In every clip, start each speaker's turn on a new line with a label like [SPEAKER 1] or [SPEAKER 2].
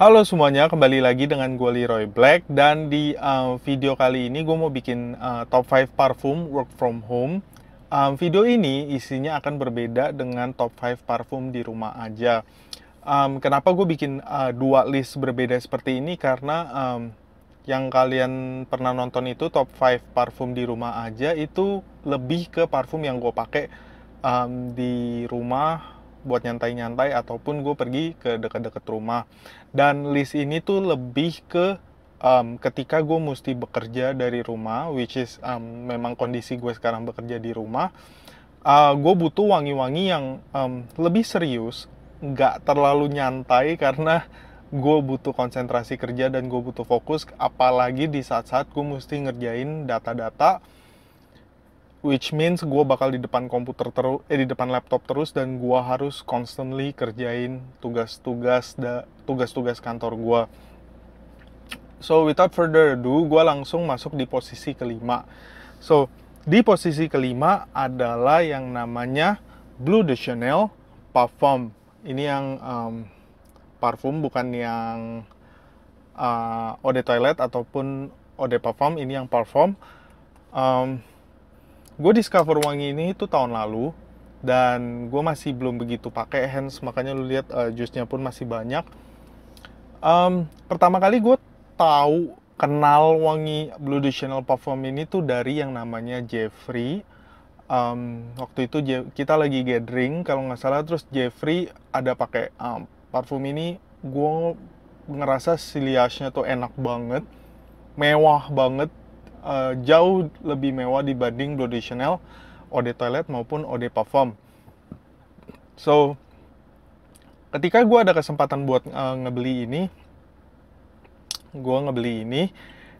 [SPEAKER 1] Halo semuanya, kembali lagi dengan gue Leroy Black. Dan di video kali ini gue mau bikin top 5 parfum work from home. Video ini isinya akan berbeda dengan top 5 parfum di rumah aja. Kenapa gue bikin dua list berbeda seperti ini? Karena yang kalian pernah nonton itu top 5 parfum di rumah aja, itu lebih ke parfum yang gue pakai di rumah buat nyantai-nyantai ataupun gue pergi ke dekat-dekat rumah. Dan list ini tuh lebih ke ketika gue mesti bekerja dari rumah, which is memang kondisi gue sekarang bekerja di rumah. Gue butuh wangi-wangi yang lebih serius, nggak terlalu nyantai karena gue butuh konsentrasi kerja dan gue butuh fokus, apalagi di saat-saat gue mesti ngerjain data-data, which means gue bakal di depan komputer terus, di depan laptop terus, dan gue harus constantly kerjain tugas-tugas kantor gue. So without further ado, gue langsung masuk di posisi kelima. So di posisi kelima adalah yang namanya Bleu de Chanel Parfum. Ini yang parfum, bukan yang eau de toilette ataupun eau de parfum. Ini yang parfum. Gue discover wangi ini itu tahun lalu dan gue masih belum begitu pakai, hence makanya lu lihat jusnya pun masih banyak. Pertama kali gue kenal wangi Bleu de Chanel Parfum ini tuh dari yang namanya Jeffrey. Waktu itu kita lagi gathering kalau nggak salah, terus Jeffrey ada pakai parfum ini. Gue ngerasa siliasnya tuh enak banget, mewah banget. Jauh lebih mewah dibanding Bleu de Chanel eau de toilette maupun eau de parfum. So ketika gue ada kesempatan buat ngebeli ini,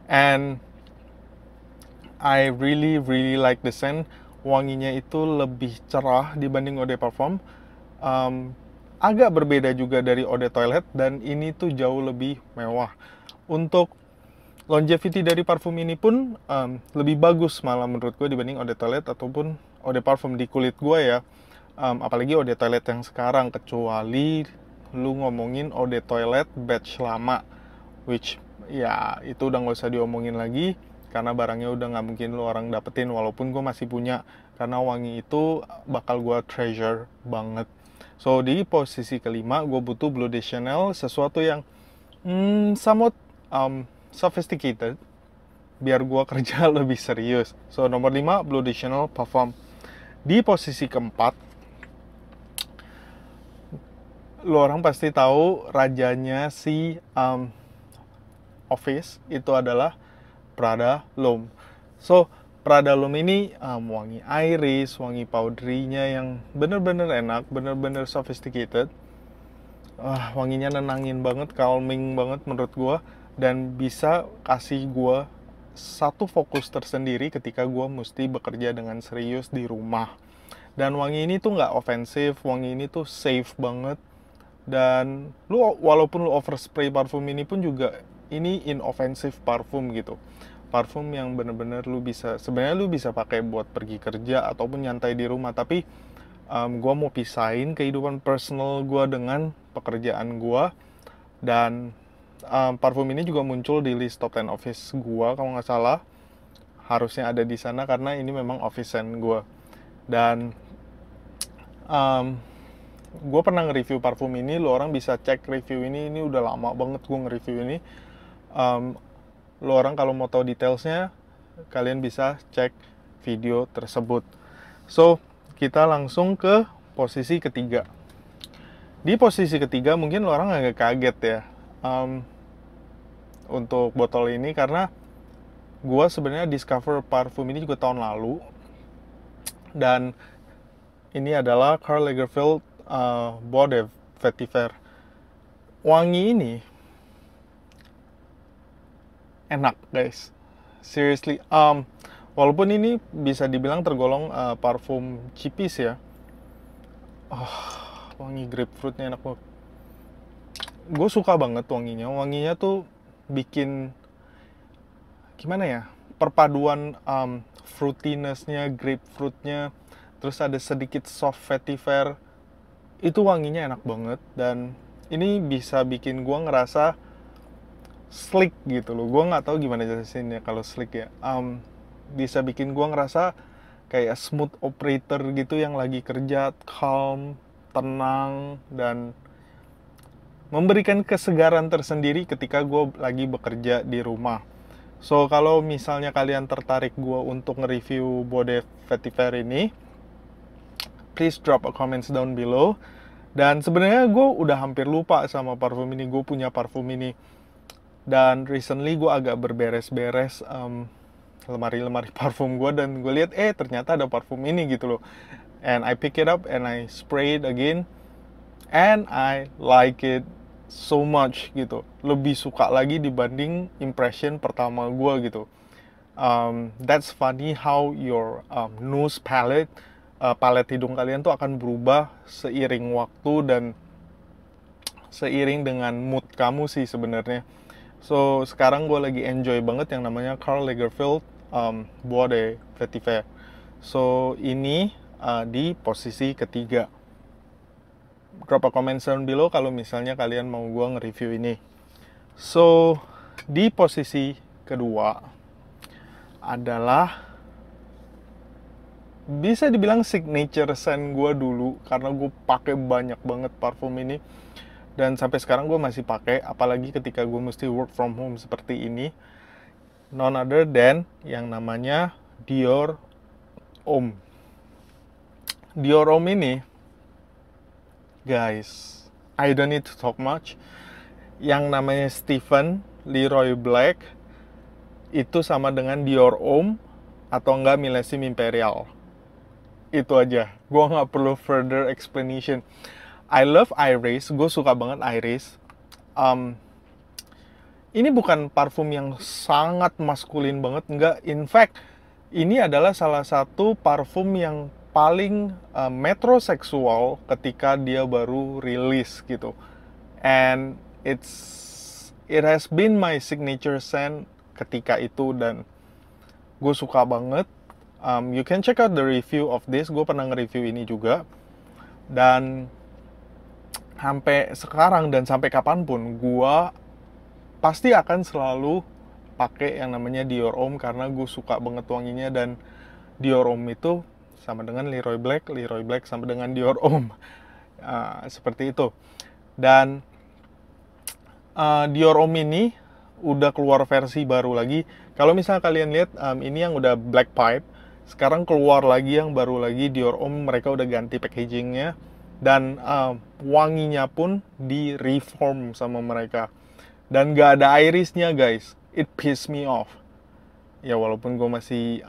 [SPEAKER 1] and I really like the scent. Wanginya itu lebih cerah dibanding eau de parfum, agak berbeda juga dari eau de toilette, dan ini tuh jauh lebih mewah. Untuk longevity dari parfum ini pun lebih bagus malah menurut gue dibanding eau de toilette ataupun eau de parfum di kulit gue ya. Apalagi eau de toilette yang sekarang, kecuali lu ngomongin eau de toilette batch lama, which ya itu udah nggak usah diomongin lagi karena barangnya udah nggak mungkin lu orang dapetin, walaupun gue masih punya, karena wangi itu bakal gue treasure banget. So di posisi kelima gue butuh Bleu de Chanel, sesuatu yang somewhat sophisticated biar gue kerja lebih serius. So nomor 5 Bleu de Chanel Parfum. Di posisi keempat, lo orang pasti tahu rajanya si Office itu adalah Prada L'Homme. So Prada L'Homme ini wangi iris, wangi powdery-nya yang bener-bener enak, bener-bener sophisticated. Wanginya nenangin banget, calming banget menurut gue, dan bisa kasih gue satu fokus tersendiri ketika gue mesti bekerja dengan serius di rumah. Dan wangi ini tuh nggak ofensif, wangi ini tuh safe banget. Dan walaupun lu overspray parfum ini pun juga, ini inoffensive parfum gitu. Parfum yang bener-bener sebenarnya lu bisa pakai buat pergi kerja ataupun nyantai di rumah. Tapi gue mau pisahin kehidupan personal gue dengan pekerjaan gue. Dan parfum ini juga muncul di list top 10 office gue kalau nggak salah. Harusnya ada di sana karena ini memang office scent gue. Dan gue pernah nge-review parfum ini. Lo orang bisa cek review ini udah lama banget gue nge-review ini. Lo orang kalau mau tahu detailsnya, kalian bisa cek video tersebut. So kita langsung ke posisi ketiga. Di posisi ketiga mungkin lo orang agak kaget ya untuk botol ini, karena gue sebenarnya discover parfum ini juga tahun lalu. Dan ini adalah Karl Lagerfeld Bois de Vetiver. Wangi ini enak guys, seriously. Walaupun ini bisa dibilang tergolong parfum chipis ya, wangi grapefruitnya enak banget. Gue suka banget wanginya. Wanginya tuh bikin gimana ya, perpaduan fruitiness-nya, grapefruitnya, terus ada sedikit soft vetiver. Itu wanginya enak banget. Dan ini bisa bikin gue ngerasa slick gitu loh. Gue nggak tahu gimana jelasinnya kalau slick ya. Bisa bikin gue ngerasa kayak smooth operator gitu yang lagi kerja, calm, tenang, dan memberikan kesegaran tersendiri ketika gue lagi bekerja di rumah. So, kalau misalnya kalian tertarik gue untuk nge-review Bode Vetiver ini, please drop a comments down below. Dan sebenarnya gue udah hampir lupa sama parfum ini. Gue punya parfum ini. Dan recently gue agak berberes-beres lemari-lemari parfum gue. Dan gue lihat, ternyata ada parfum ini gitu loh. And I pick it up and I spray it again. And I like it so much gitu. Lebih suka lagi dibanding impression pertama gue gitu. That's funny how your nose palette, palet hidung kalian tuh akan berubah seiring waktu dan seiring dengan mood kamu sih sebenarnya. So sekarang gue lagi enjoy banget yang namanya Karl Lagerfeld Bois de Vetiver. So ini di posisi ketiga. Drop a comment down below kalau misalnya kalian mau gue nge-review ini. So di posisi kedua adalah bisa dibilang signature scent gue dulu, karena gue pakai banyak banget parfum ini dan sampai sekarang gue masih pakai, apalagi ketika gue mesti work from home seperti ini. None other than yang namanya Dior Homme. Dior Homme ini, guys, I don't need to talk much. Yang namanya Stephen Leroy Black itu sama dengan Dior Homme atau enggak Millésime Imperial. Itu aja, gue nggak perlu further explanation. I love Iris, gue suka banget Iris. Ini bukan parfum yang sangat maskulin banget, enggak. In fact, ini adalah salah satu parfum yang paling metroseksual ketika dia baru rilis gitu. And it has been my signature scent ketika itu dan gue suka banget. You can check out the review of this. Gue pernah nge-review ini juga. Dan sampai sekarang dan sampai kapanpun, gue pasti akan selalu pakai yang namanya Dior Homme karena gue suka banget wanginya. Dan Dior Homme itu sama dengan Leroy Black, Leroy Black sama dengan Dior Homme. Seperti itu. Dan Dior Homme ini udah keluar versi baru lagi. Kalau misalnya kalian lihat, ini yang udah Black Pipe. Sekarang keluar lagi yang baru lagi Dior Homme. Mereka udah ganti packagingnya dan wanginya pun di reform sama mereka. Dan gak ada irisnya, guys. It pissed me off. Ya walaupun gue masih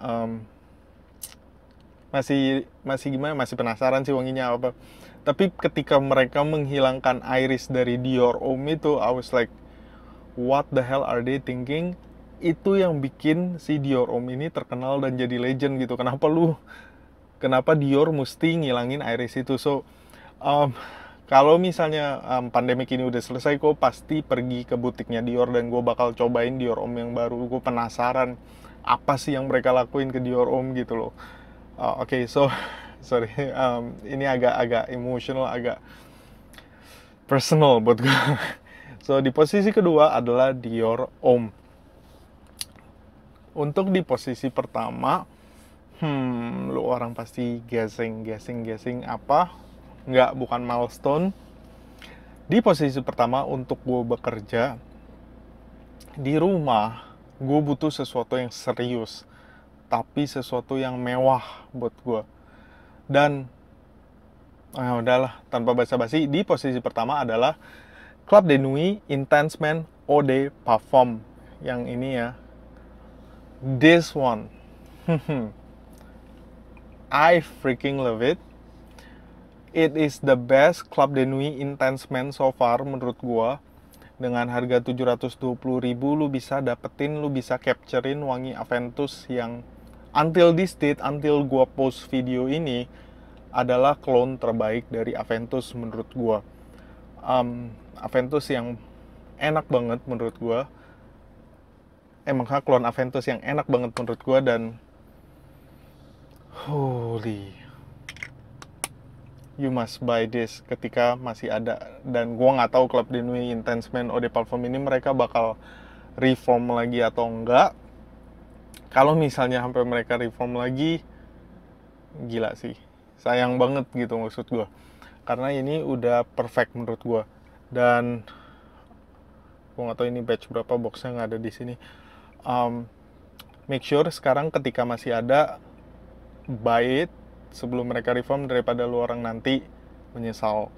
[SPEAKER 1] gimana, masih penasaran sih wanginya apa. Tapi ketika mereka menghilangkan iris dari Dior Homme itu, I was like, what the hell are they thinking? Itu yang bikin si Dior Homme ini terkenal dan jadi legend gitu. Kenapa Dior mesti ngilangin iris itu? So kalau misalnya pandemik ini udah selesai, gue pasti pergi ke butiknya Dior dan gue bakal cobain Dior Homme yang baru. Gue penasaran apa sih yang mereka lakuin ke Dior Homme gitu loh. Oke, so sorry, ini agak emotional, agak personal buat gue. So di posisi kedua adalah Dior Homme. Untuk di posisi pertama, lu orang pasti guessing apa? Nggak, bukan milestone. Di posisi pertama, untuk gue bekerja di rumah, gue butuh sesuatu yang serius, tapi sesuatu yang mewah buat gue. Dan udahlah, tanpa basa-basi, di posisi pertama adalah Club de Nuit Intense Men Eau de Parfum. Yang ini ya, this one. I freaking love it. It is the best Club de Nuit Intense Men so far menurut gua. Dengan harga 720.000 lu bisa dapetin, lu bisa capturein wangi Aventus yang until this date, until gua post video ini, adalah clone terbaik dari Aventus menurut gua. Aventus yang enak banget menurut gua. Makanya clone Aventus yang enak banget menurut gua. Dan holy, you must buy this ketika masih ada. Dan gua nggak tahu Club de Nuit Intense Men Eau de Parfum ini mereka bakal reform lagi atau enggak. Kalau misalnya sampai mereka reform lagi, gila sih, sayang banget gitu maksud gua, karena ini udah perfect menurut gua. Dan gua nggak tahu ini batch berapa, boxnya nggak ada di sini. Make sure sekarang ketika masih ada, buy it sebelum mereka reform, daripada lu orang nanti menyesal.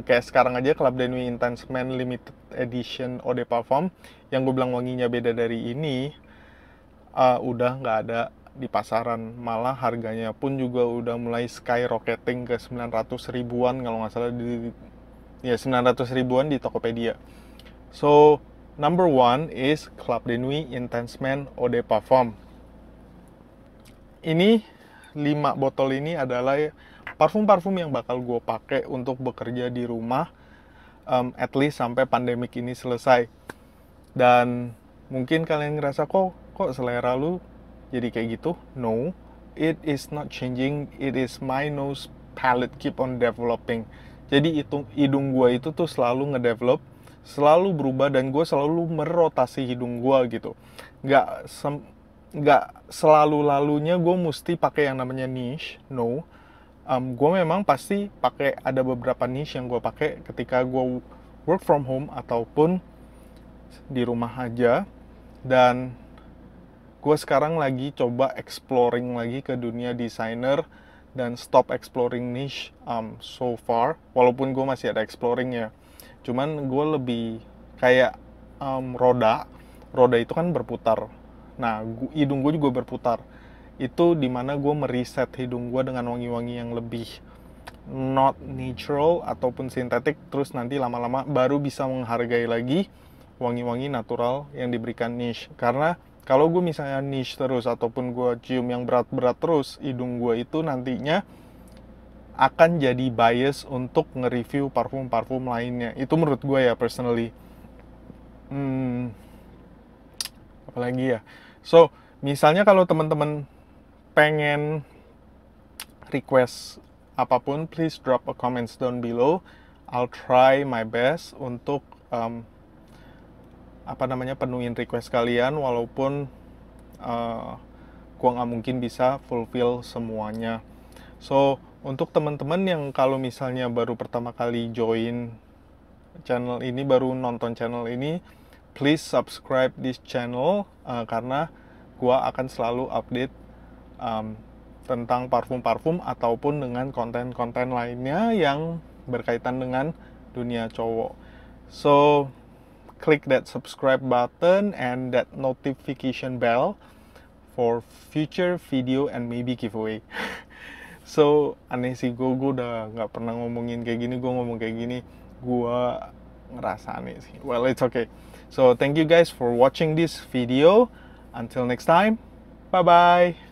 [SPEAKER 1] Kayak sekarang aja Club de Nuit Intense Men Limited Edition Eau de Parfum yang gue bilang wanginya beda dari ini, udah nggak ada di pasaran, malah harganya pun juga udah mulai skyrocketing ke 900 ribuan kalau nggak salah, 900 ribuan di Tokopedia. So number one is Club de Nuit Intense Men Eau de Parfum. Ini 5 botol ini adalah parfum-parfum yang bakal gue pakai untuk bekerja di rumah, at least sampai pandemik ini selesai. Dan mungkin kalian ngerasa kok selera lu jadi kayak gitu. No, it is not changing. It is my nose palette keep on developing. Jadi hidung gue itu tuh selalu ngedevelop, selalu berubah, dan gue selalu merotasi hidung gue gitu. Nggak selalu lalunya gue mesti pakai yang namanya niche. No, gue memang pasti pakai, ada beberapa niche yang gue pakai ketika gue work from home ataupun di rumah aja. Dan gue sekarang lagi coba exploring lagi ke dunia designer dan stop exploring niche so far, walaupun gue masih ada exploring ya. Cuman gue lebih kayak roda itu kan berputar. Nah, hidung gue juga berputar. Itu dimana gue mereset hidung gue dengan wangi-wangi yang lebih not natural ataupun sintetik. Terus nanti lama-lama baru bisa menghargai lagi wangi-wangi natural yang diberikan niche. Karena kalau gue misalnya niche terus ataupun gue cium yang berat-berat terus, hidung gue itu nantinya akan jadi bias untuk nge-review parfum-parfum lainnya. Itu menurut gue ya, personally. Apalagi ya. So, misalnya kalau teman-teman pengen request apapun, please drop a comments down below. I'll try my best untuk penuhin request kalian, walaupun gua nggak mungkin bisa fulfill semuanya. So, untuk teman-teman yang kalau misalnya baru pertama kali join channel ini, baru nonton channel ini, please subscribe this channel, karena gua akan selalu update tentang parfum-parfum ataupun dengan konten-konten lainnya yang berkaitan dengan dunia cowok. So, click that subscribe button and that notification bell for future video and maybe giveaway. So, aneh sih, gue udah nggak pernah ngomongin kayak gini. Gue ngomong kayak gini, gue ngerasa aneh sih. Well, it's okay. So, thank you guys for watching this video. Until next time, bye-bye.